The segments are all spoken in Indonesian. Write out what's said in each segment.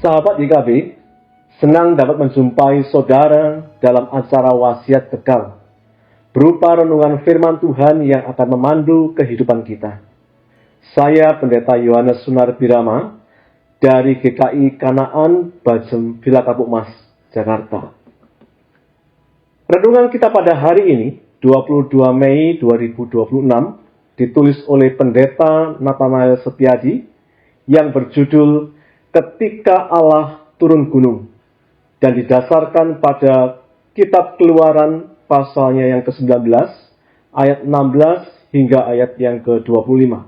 Sahabat YKB, senang dapat menjumpai saudara dalam acara wasiat kekal, berupa renungan firman Tuhan yang akan memandu kehidupan kita. Saya Pendeta Yohanes Sunarbirama dari GKI Kanaan Bajem Villa Kapuk Mas, Jakarta. Renungan kita pada hari ini, 22 Mei 2026, ditulis oleh Pendeta Nathanael Setiadi yang berjudul Ketika Allah Turun Gunung dan didasarkan pada Kitab Keluaran pasalnya yang ke-19 ayat 16 hingga ayat yang ke-25.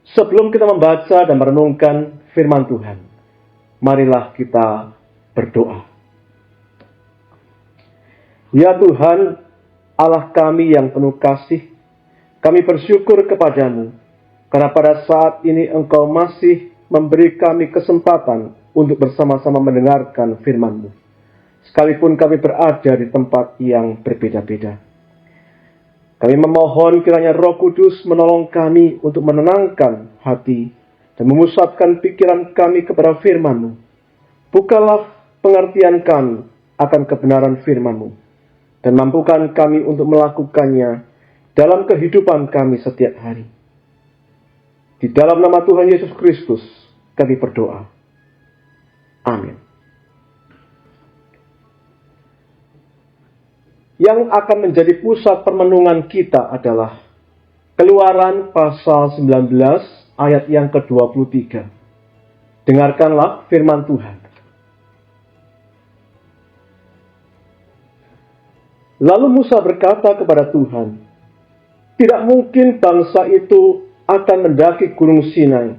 Sebelum kita membaca dan merenungkan firman Tuhan, marilah kita berdoa. Ya Tuhan, Allah kami yang penuh kasih, kami bersyukur kepadamu karena pada saat ini Engkau masih memberi kami kesempatan untuk bersama-sama mendengarkan firman-Mu, sekalipun kami berada di tempat yang berbeda-beda. Kami memohon kiranya Roh Kudus menolong kami untuk menenangkan hati dan memusatkan pikiran kami kepada firman-Mu. Bukalah pengertian kami akan kebenaran firman-Mu dan mampukan kami untuk melakukannya dalam kehidupan kami setiap hari. Di dalam nama Tuhan Yesus Kristus, kami berdoa. Amin. Yang akan menjadi pusat permenungan kita adalah Keluaran pasal 19 ayat yang ke-23. Dengarkanlah firman Tuhan. Lalu Musa berkata kepada Tuhan, "Tidak mungkin bangsa itu akan mendaki gunung Sinai,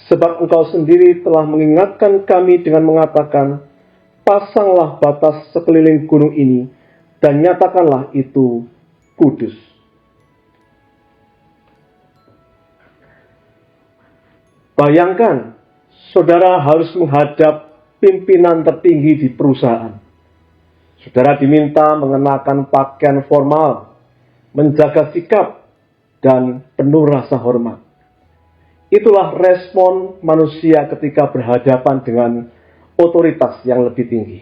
sebab Engkau sendiri telah mengingatkan kami dengan mengatakan, pasanglah batas sekeliling gunung ini, dan nyatakanlah itu kudus." Bayangkan, saudara harus menghadap pimpinan tertinggi di perusahaan. Saudara diminta mengenakan pakaian formal, menjaga sikap, dan penuh rasa hormat. Itulah respon manusia ketika berhadapan dengan otoritas yang lebih tinggi.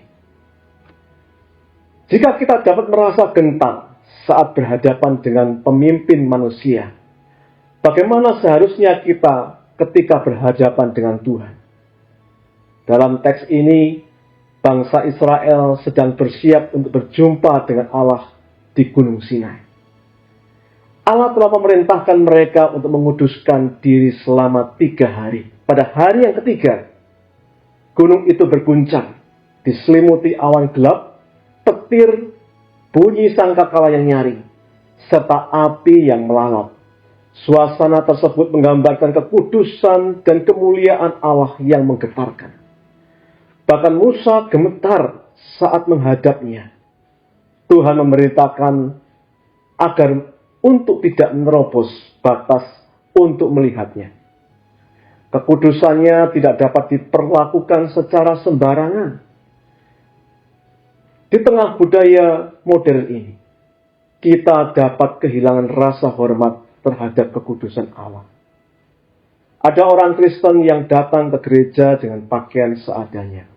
Jika kita dapat merasa gentar saat berhadapan dengan pemimpin manusia, bagaimana seharusnya kita ketika berhadapan dengan Tuhan? Dalam teks ini, bangsa Israel sedang bersiap untuk berjumpa dengan Allah di Gunung Sinai. Allah telah memerintahkan mereka untuk menguduskan diri selama 3 hari. Pada hari yang ketiga, gunung itu berguncang, diselimuti awan gelap, petir, bunyi sangkakala yang nyaring, serta api yang melalap. Suasana tersebut menggambarkan kekudusan dan kemuliaan Allah yang menggetarkan. Bahkan Musa gemetar saat menghadapnya. Tuhan memerintahkan agar untuk tidak menerobos batas untuk melihatnya. Kekudusannya tidak dapat diperlakukan secara sembarangan. Di tengah budaya modern ini, kita dapat kehilangan rasa hormat terhadap kekudusan Allah. Ada orang Kristen yang datang ke gereja dengan pakaian seadanya,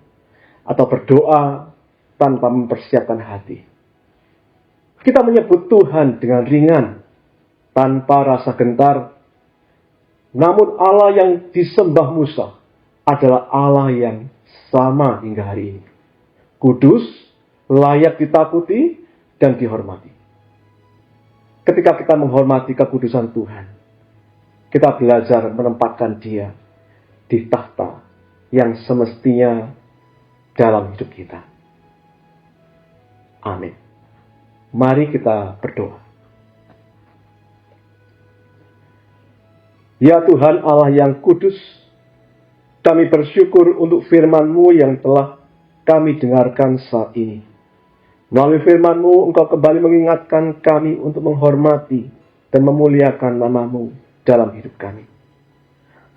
atau berdoa tanpa mempersiapkan hati. Kita menyebut Tuhan dengan ringan, tanpa rasa gentar. Namun Allah yang disembah Musa adalah Allah yang sama hingga hari ini. Kudus, layak ditakuti, dan dihormati. Ketika kita menghormati kekudusan Tuhan, kita belajar menempatkan Dia di tahta yang semestinya dalam hidup kita. Amin. Mari kita berdoa. Ya Tuhan Allah yang kudus, kami bersyukur untuk firman-Mu yang telah kami dengarkan saat ini. Melalui firman-Mu, Engkau kembali mengingatkan kami untuk menghormati dan memuliakan nama-Mu dalam hidup kami.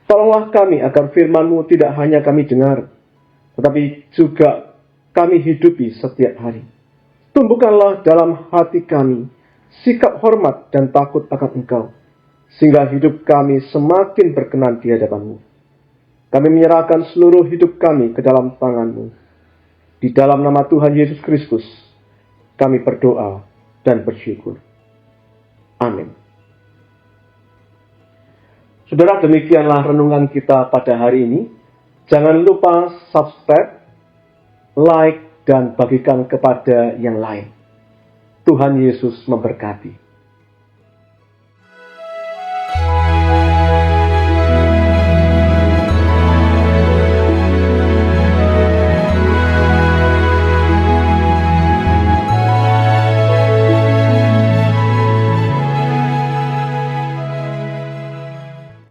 Tolonglah kami agar firman-Mu tidak hanya kami dengar, tetapi juga kami hidupi setiap hari. Tumbuhkanlah dalam hati kami sikap hormat dan takut akan Engkau, sehingga hidup kami semakin berkenan di hadapan-Mu. Kami menyerahkan seluruh hidup kami ke dalam tangan-Mu. Di dalam nama Tuhan Yesus Kristus, kami berdoa dan bersyukur. Amin. Saudara, demikianlah renungan kita pada hari ini. Jangan lupa subscribe, like, dan bagikan kepada yang lain. Tuhan Yesus memberkati.